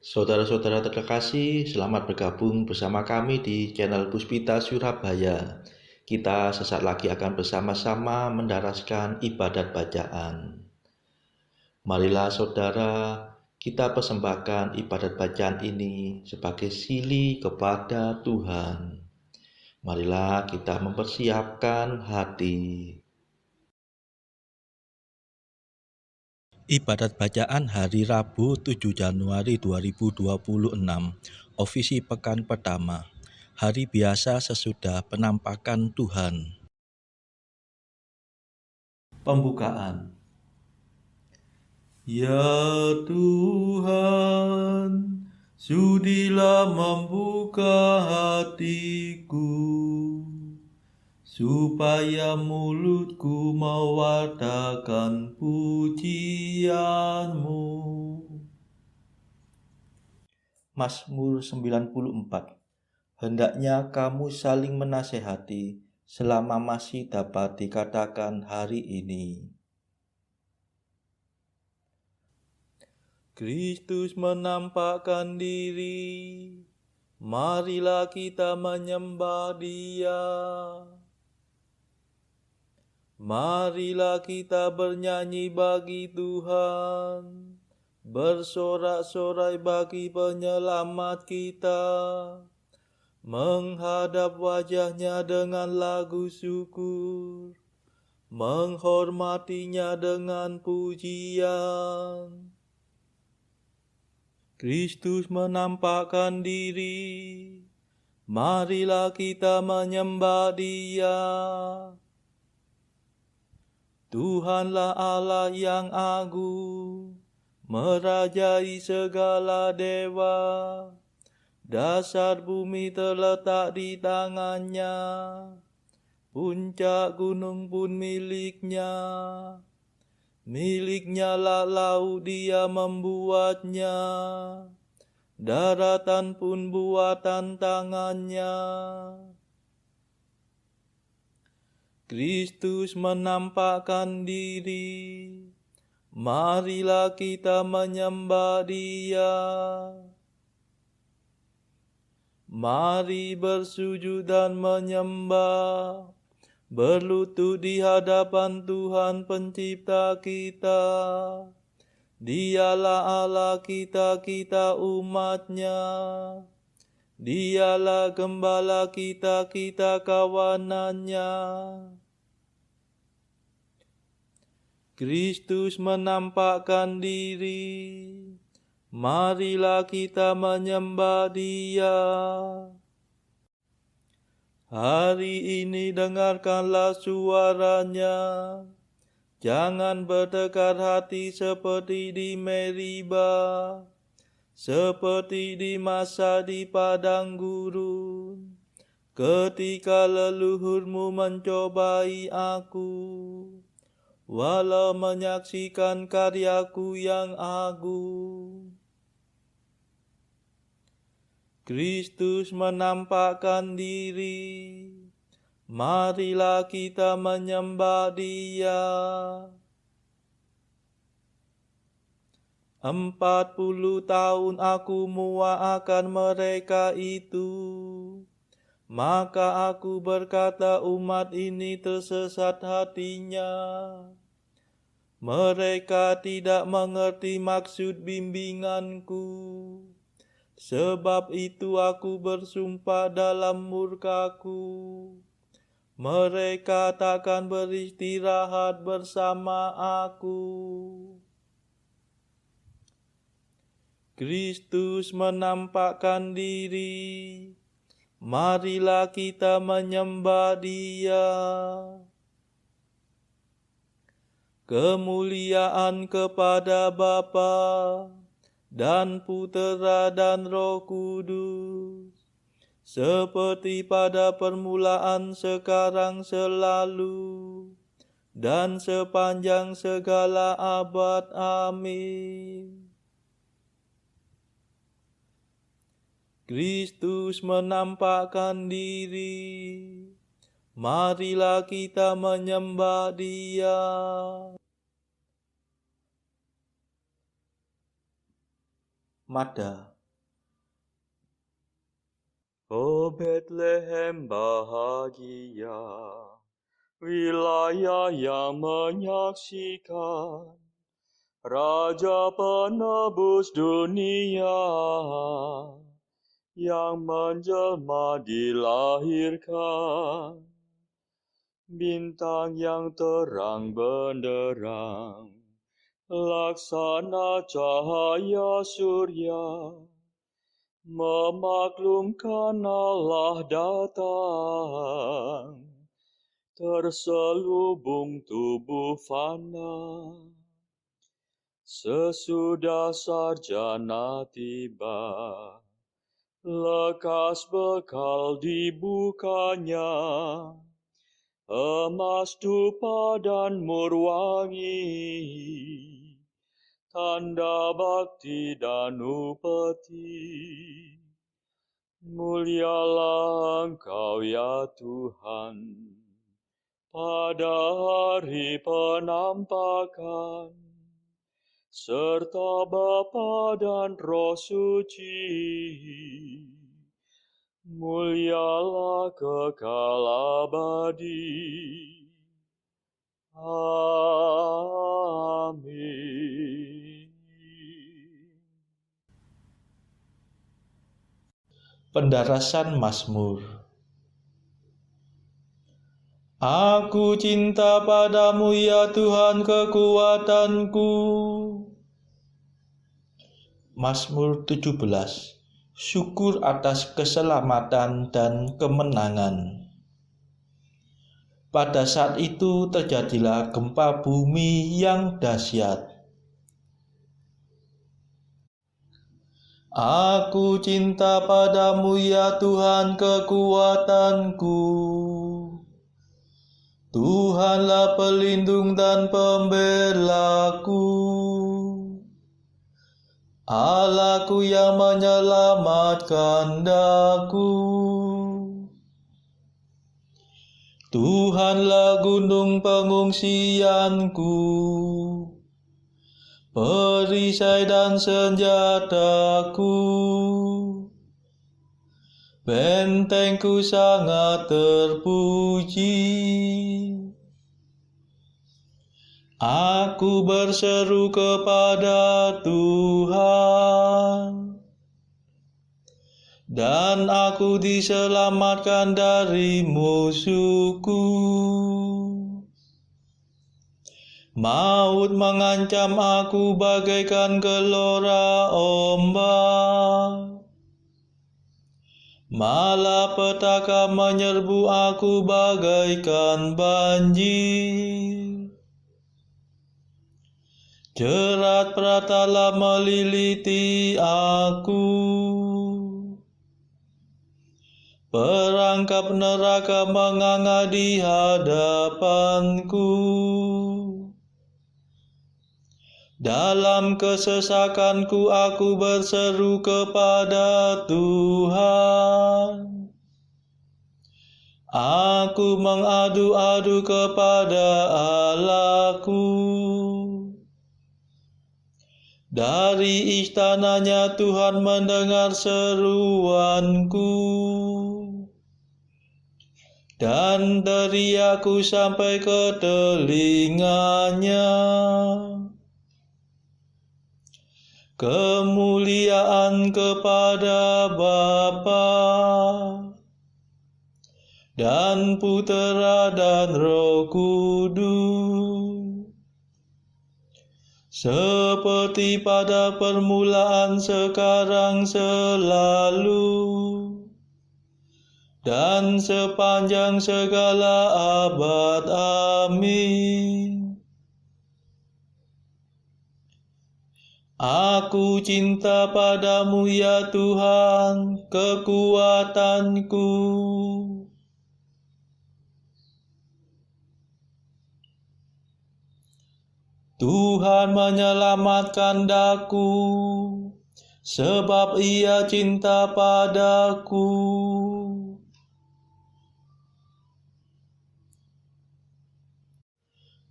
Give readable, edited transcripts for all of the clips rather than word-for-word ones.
Saudara-saudara terkasih, selamat bergabung bersama kami di channel Puspita Surabaya. Kita sesaat lagi akan bersama-sama mendaraskan ibadat bacaan. Marilah saudara, kita persembahkan ibadat bacaan ini sebagai sili kepada Tuhan. Marilah kita mempersiapkan hati. Ibadat bacaan hari Rabu 7 Januari 2026, Ofisi Pekan Pertama, hari biasa sesudah penampakan Tuhan. Pembukaan. Ya Tuhan, sudilah membuka hatiku, supaya mulutku mewartakan pujian-Mu. Mazmur 94. Hendaknya kamu saling menasehati selama masih dapat dikatakan hari ini. Kristus menampakkan diri, marilah kita menyembah Dia. Marilah kita bernyanyi bagi Tuhan, bersorak-sorai bagi penyelamat kita, menghadap wajah-Nya dengan lagu syukur, menghormati-Nya dengan pujian. Kristus menampakkan diri, marilah kita menyembah Dia. Tuhanlah Allah yang agung, merajai segala dewa. Dasar bumi terletak di tangan-Nya, puncak gunung pun milik-Nya. Milik-Nya lah laut, Dia membuatnya, daratan pun buatan tangan-Nya. Kristus menampakkan diri, marilah kita menyembah Dia. Mari bersujud dan menyembah, berlutut di hadapan Tuhan Pencipta kita. Dialah Allah kita, kita umat-Nya. Dialah gembala kita, kita kawanan-Nya. Kristus menampakkan diri, marilah kita menyembah Dia. Hari ini dengarkanlah suara-Nya, jangan bertekad hati seperti di Meriba, seperti di masa di padang gurun, ketika leluhurmu mencobai aku, walau menyaksikan karyaku yang agung. Kristus menampakkan diri, marilah kita menyembah Dia. 40 tahun aku muak akan mereka itu, maka aku berkata umat ini tersesat hatinya. Mereka tidak mengerti maksud bimbinganku. Sebab itu aku bersumpah dalam murkaku, mereka takkan beristirahat bersama aku. Kristus menampakkan diri, marilah kita menyembah Dia. Kemuliaan kepada Bapa dan Putera dan Roh Kudus, seperti pada permulaan, sekarang, selalu, dan sepanjang segala abad. Amin. Kristus menampakkan diri, marilah kita menyembah Dia. Mada Oh Bethlehem bahagia, wilayah yang menyaksikan Raja penebus dunia yang menjelma dilahirkan. Bintang yang terang benderang, laksana cahaya surya, memaklumkan Allah datang, terselubung tubuh fana. Sesudah sarjana tiba, lekas bekal dibukanya, emas, dupa, dan murwangi, tanda bakti dan upeti. Mulialah Engkau ya Tuhan, pada hari penampakan, serta Bapa dan Roh Suci. Mulialah kekal abadi. Amin. Pendarasan Mazmur. Aku cinta padamu ya Tuhan kekuatanku. Mazmur 17. Syukur atas keselamatan dan kemenangan. Pada saat itu terjadilah gempa bumi yang dahsyat. Aku cinta padamu ya Tuhan kekuatanku. Tuhanlah pelindung dan pembelaku, Allahku yang menyelamatkan daku. Tuhanlah gunung pengungsianku, perisai dan senjataku. Bentengku sangat terpuji. Aku berseru kepada Tuhan, dan aku diselamatkan dari musuhku. Maut mengancam aku bagaikan gelora ombak, malapetaka menyerbu aku bagaikan banjir. Jerat pratala meliliti aku, perangkap neraka menganga di hadapanku. Dalam kesesakanku aku berseru kepada Tuhan. Aku mengadu-adu kepada Allahku. Dari istananya Tuhan mendengar seruanku, dan teriakku sampai ke telinganya. Kemuliaan kepada Bapa dan Putera dan Roh Kudus, seperti pada permulaan, sekarang, selalu, dan sepanjang segala abad. Amin. Aku cinta padamu ya Tuhan kekuatanku. Tuhan menyelamatkan daku, sebab Ia cinta padaku.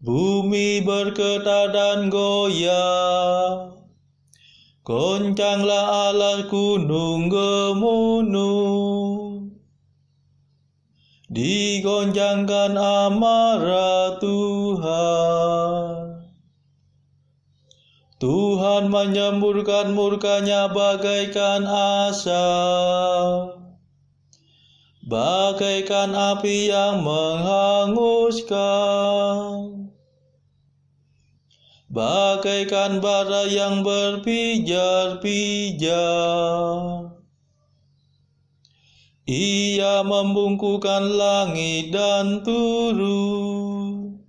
Bumi bergetar dan goyah, goncanglah alas gunung gemunuh. digoncangkan amarah Tuhan. Tuhan menyemburkan murkanya bagaikan asap, bagaikan api yang menghanguskan, bagaikan bara yang berpijar-pijar. Ia membungkukkan langit dan turun,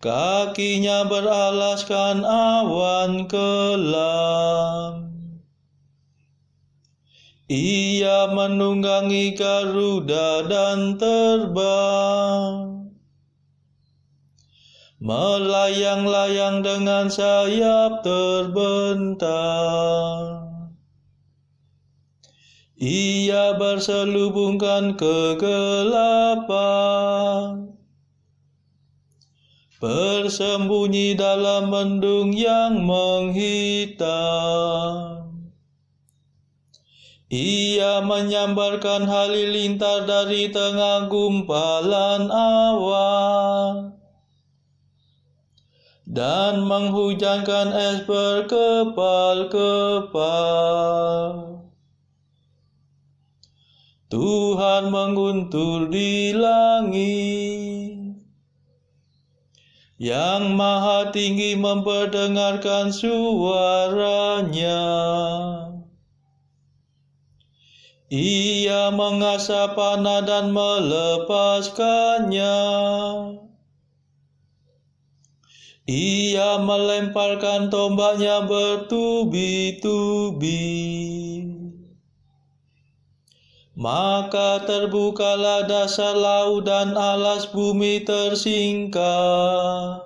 kakinya beralaskan awan kelam. Ia menunggangi Garuda dan terbang, melayang-layang dengan sayap terbentang. Ia berselubungkan kegelapan, bersembunyi dalam mendung yang menghitam. Ia menyambarkan halilintar dari tengah gumpalan awan, dan menghujankan es berkepal-kepal. Tuhan menguntur di langit, Yang Maha Tinggi memperdengarkan suaranya. Ia mengasah panah dan melepaskannya. Ia melemparkan tombaknya bertubi-tubi. Maka terbukalah dasar laut dan alas bumi tersingkap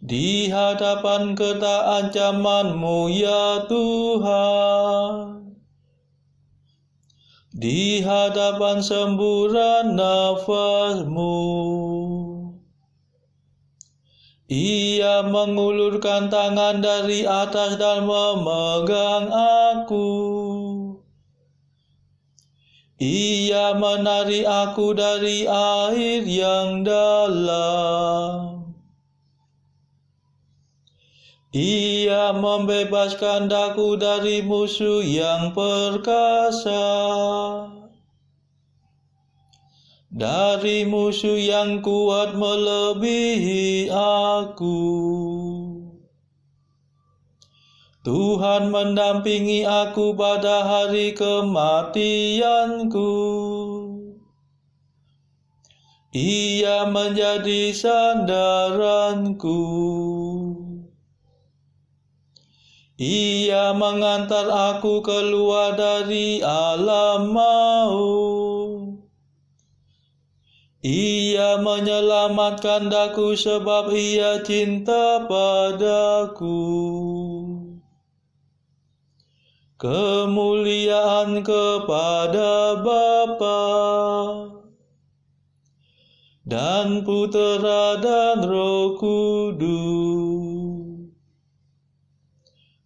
di hadapan kerta ancaman-Mu ya Tuhan, di hadapan semburan nafas-Mu. Ia mengulurkan tangan dari atas dan memegang aku. Ia menarik aku dari air yang dalam. Ia membebaskan daku dari musuh yang perkasa, dari musuh yang kuat melebihi aku. Tuhan mendampingi aku pada hari kematianku. Ia menjadi sandaranku. Ia mengantar aku keluar dari alam maut. Ia menyelamatkan daku sebab Ia cinta padaku. Kemuliaan kepada Bapa dan Putera dan Roh Kudus,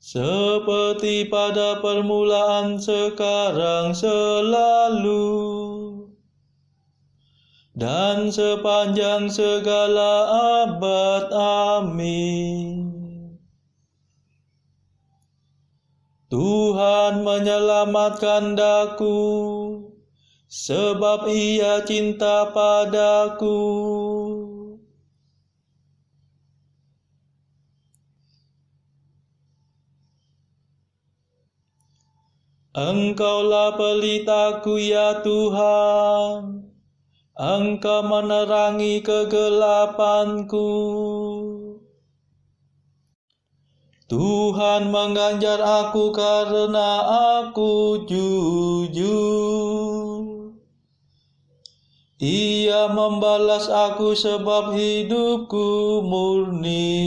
seperti pada permulaan, sekarang, selalu, dan sepanjang segala abad. Amin. Tuhan menyelamatkan daku, sebab Ia cinta padaku. Engkaulah pelitaku ya Tuhan, Engkau menerangi kegelapanku. Tuhan mengganjar aku karena aku jujur. Ia membalas aku sebab hidupku murni.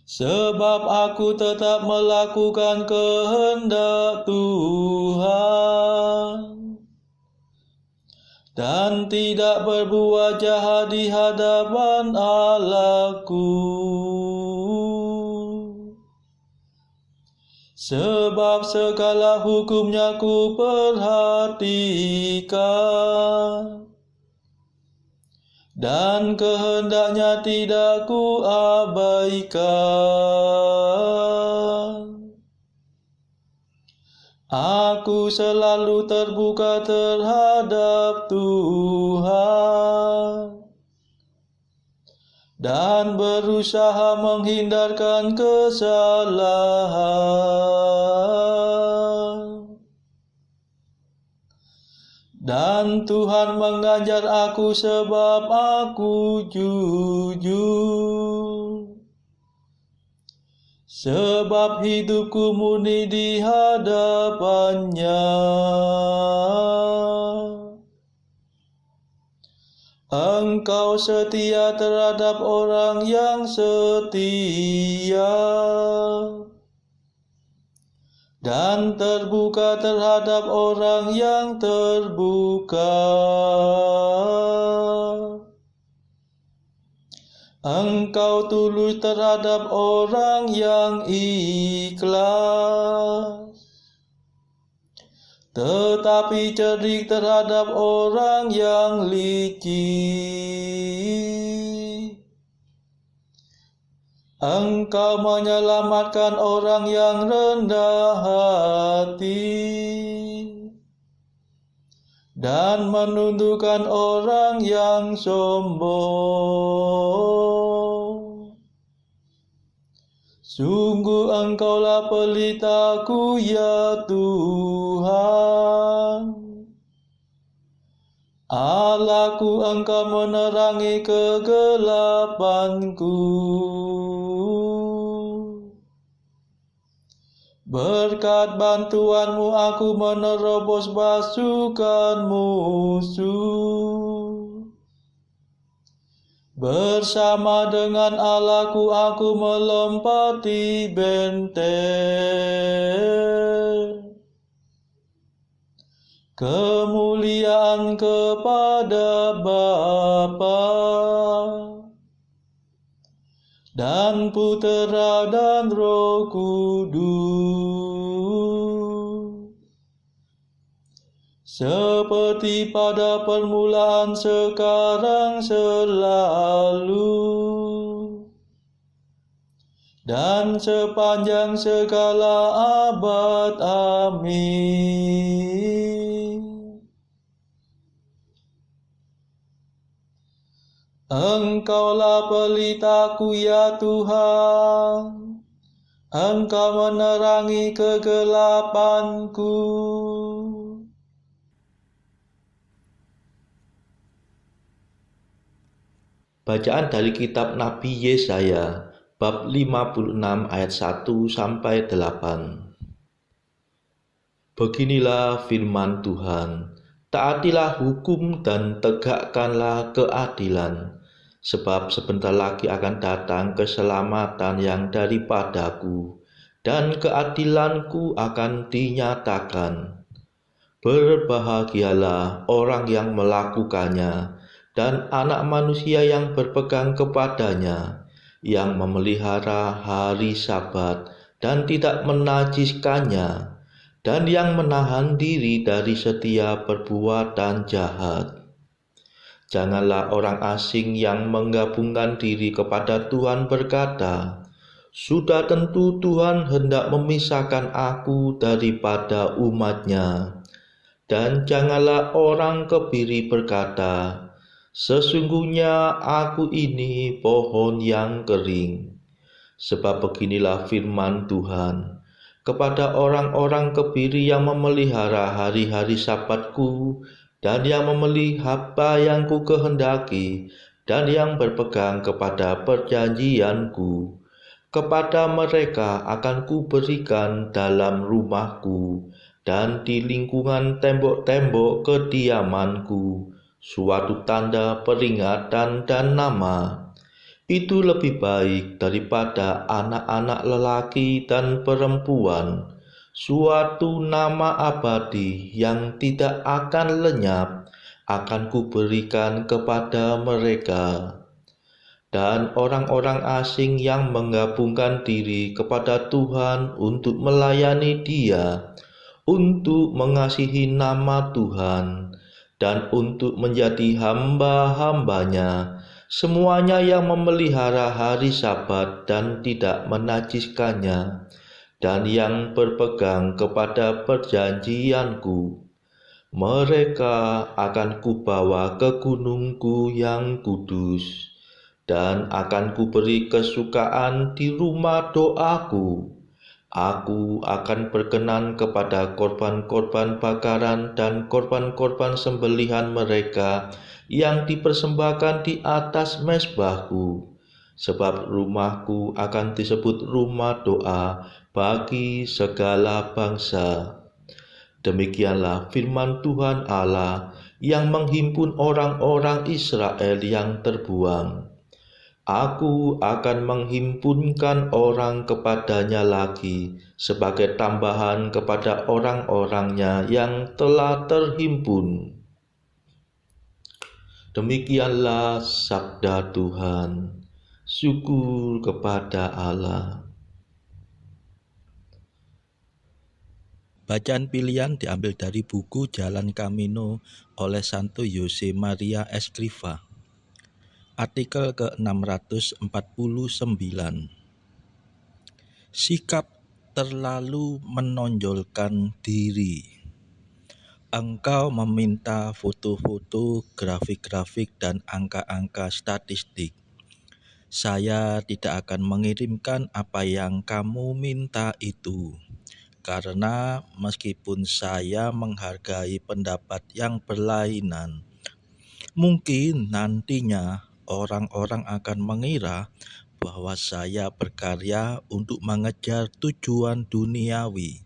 Sebab aku tetap melakukan kehendak Tuhan dan tidak berbuat jahat di hadapan Allahku. Sebab segala hukumnya ku perhatikan, dan kehendaknya tidak ku abaikan. Aku selalu terbuka terhadap Tuhan dan berusaha menghindarkan kesalahan. Dan Tuhan mengajar aku sebab aku jujur. Sebab hidupku murni di hadapannya. Engkau setia terhadap orang yang setia, dan terbuka terhadap orang yang terbuka. Engkau tulus terhadap orang yang ikhlas, tetapi cerdik terhadap orang yang licik. Engkau menyelamatkan orang yang rendah hati, dan menundukkan orang yang sombong. Sungguh Engkaulah pelitaku, ya Tuhan. Allahku, Engkau menerangi kegelapanku. Berkat bantuanmu aku menerobos pasukan musuh. Bersama dengan Allahku aku melompati benteng. Kemuliaan kepada Bapa dan Putera dan Roh Kudus, seperti pada permulaan, sekarang, selalu, dan sepanjang segala abad. Amin. Engkaulah pelitaku, ya Tuhan. Engkau menerangi kegelapanku. Bacaan dari kitab Nabi Yesaya, bab 56 ayat 1 sampai 8. Beginilah firman Tuhan, taatilah hukum dan tegakkanlah keadilan, sebab sebentar lagi akan datang keselamatan yang daripadaku, dan keadilanku akan dinyatakan. Berbahagialah orang yang melakukannya, dan anak manusia yang berpegang kepadanya, yang memelihara hari Sabat dan tidak menajiskannya, dan yang menahan diri dari setiap perbuatan jahat. Janganlah orang asing yang menggabungkan diri kepada Tuhan berkata, sudah tentu Tuhan hendak memisahkan aku daripada umat-Nya. Dan janganlah orang kebiri berkata, sesungguhnya aku ini pohon yang kering. Sebab beginilah firman Tuhan, kepada orang-orang kebiri yang memelihara hari-hari Sabatku, dan yang memelihara apa yang ku kehendaki, dan yang berpegang kepada perjanjianku, kepada mereka akan kuberikan dalam rumahku dan di lingkungan tembok-tembok kediamanku suatu tanda peringatan dan nama. Itu lebih baik daripada anak-anak lelaki dan perempuan, suatu nama abadi yang tidak akan lenyap akan kuberikan kepada mereka. dan orang-orang asing yang menggabungkan diri kepada Tuhan untuk melayani Dia, untuk mengasihi nama Tuhan, dan untuk menjadi hamba-hambanya, semuanya yang memelihara hari Sabat dan tidak menajiskannya, dan yang berpegang kepada perjanjianku. Mereka akan kubawa ke gunungku yang kudus, dan akan kuberi kesukaan di rumah doaku. Aku akan berkenan kepada korban-korban bakaran dan korban-korban sembelihan mereka yang dipersembahkan di atas mezbahku. Sebab rumahku akan disebut rumah doa bagi segala bangsa. Demikianlah firman Tuhan Allah yang menghimpun orang-orang Israel yang terbuang. Aku akan menghimpunkan orang kepadanya lagi sebagai tambahan kepada orang-orangnya yang telah terhimpun. Demikianlah sabda Tuhan. Syukur kepada Allah. Bacaan pilihan diambil dari buku Jalan Camino oleh Santo Jose Maria Escrivá. Artikel ke-649. Sikap terlalu menonjolkan diri. Engkau meminta foto-foto, grafik-grafik, dan angka-angka statistik. Saya tidak akan mengirimkan apa yang kamu minta itu. Karena meskipun saya menghargai pendapat yang berlainan, mungkin nantinya orang-orang akan mengira bahwa saya berkarya untuk mengejar tujuan duniawi.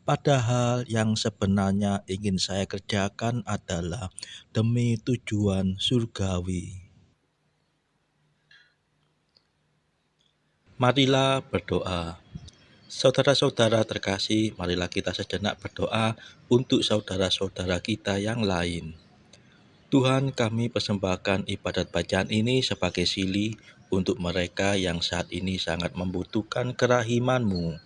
Padahal yang sebenarnya ingin saya kerjakan adalah demi tujuan surgawi. Marilah berdoa. Saudara-saudara terkasih, marilah kita sejenak berdoa untuk saudara-saudara kita yang lain. Tuhan, kami persembahkan ibadat bacaan ini sebagai sili untuk mereka yang saat ini sangat membutuhkan kerahiman-Mu.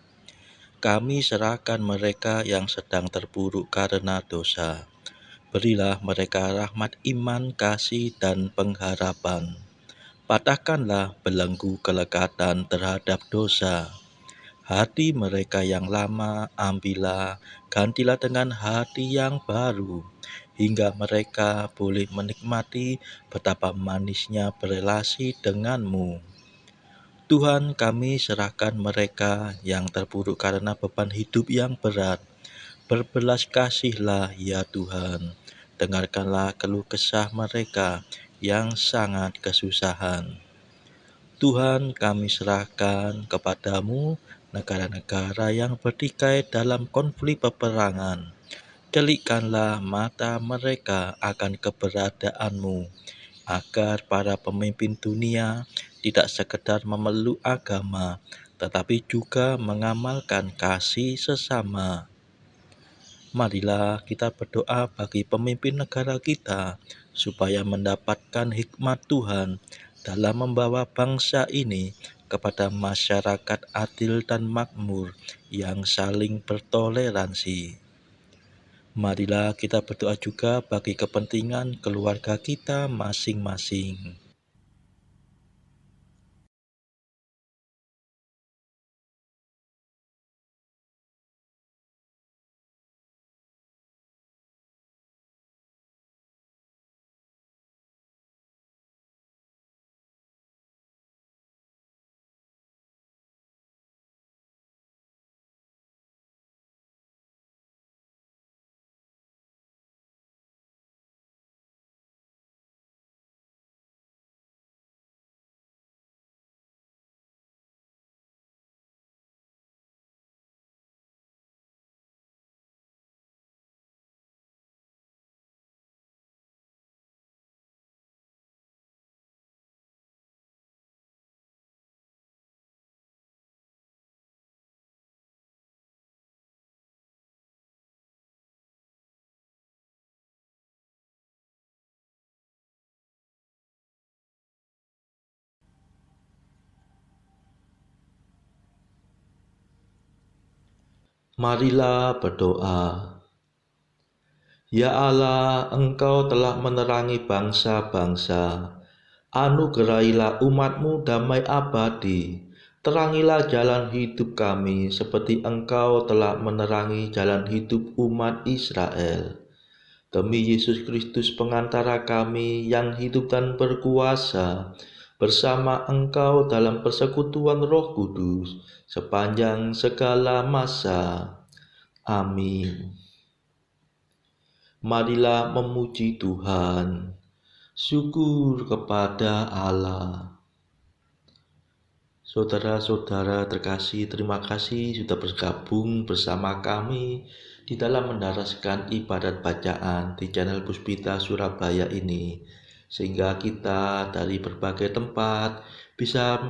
Kami serahkan mereka yang sedang terpuruk karena dosa. Berilah mereka rahmat iman, kasih, dan pengharapan. Patahkanlah belenggu kelekatan terhadap dosa. Hati mereka yang lama ambillah, gantilah dengan hati yang baru, hingga mereka boleh menikmati betapa manisnya berelasi denganmu. Tuhan, kami serahkan mereka yang terpuruk karena beban hidup yang berat. Berbelas kasihlah ya Tuhan, dengarkanlah keluh kesah mereka yang sangat kesusahan. Tuhan, kami serahkan kepadamu negara-negara yang bertikai dalam konflik peperangan. Celikkanlah mata mereka akan keberadaanmu, agar para pemimpin dunia tidak sekedar memeluk agama, tetapi juga mengamalkan kasih sesama. Marilah kita berdoa bagi pemimpin negara kita, supaya mendapatkan hikmat Tuhan dalam membawa bangsa ini kepada masyarakat adil dan makmur yang saling bertoleransi. Marilah kita berdoa juga bagi kepentingan keluarga kita masing-masing. Marilah berdoa. Ya Allah, Engkau telah menerangi bangsa-bangsa. Anugerahilah umat-Mu damai abadi. Terangilah jalan hidup kami seperti Engkau telah menerangi jalan hidup umat Israel. Demi Yesus Kristus pengantara kami yang hidup dan berkuasa, bersama Engkau dalam persekutuan Roh Kudus sepanjang segala masa. Amin. Marilah memuji Tuhan. Syukur kepada Allah. Saudara-saudara terkasih, terima kasih sudah bergabung bersama kami di dalam mendaraskan ibadat bacaan di channel Puspita Surabaya ini, sehingga kita dari berbagai tempat bisa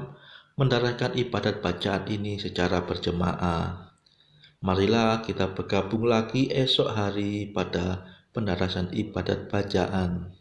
mendaraskan ibadat bacaan ini secara berjemaah. Marilah kita bergabung lagi esok hari pada pendarasan ibadat bacaan.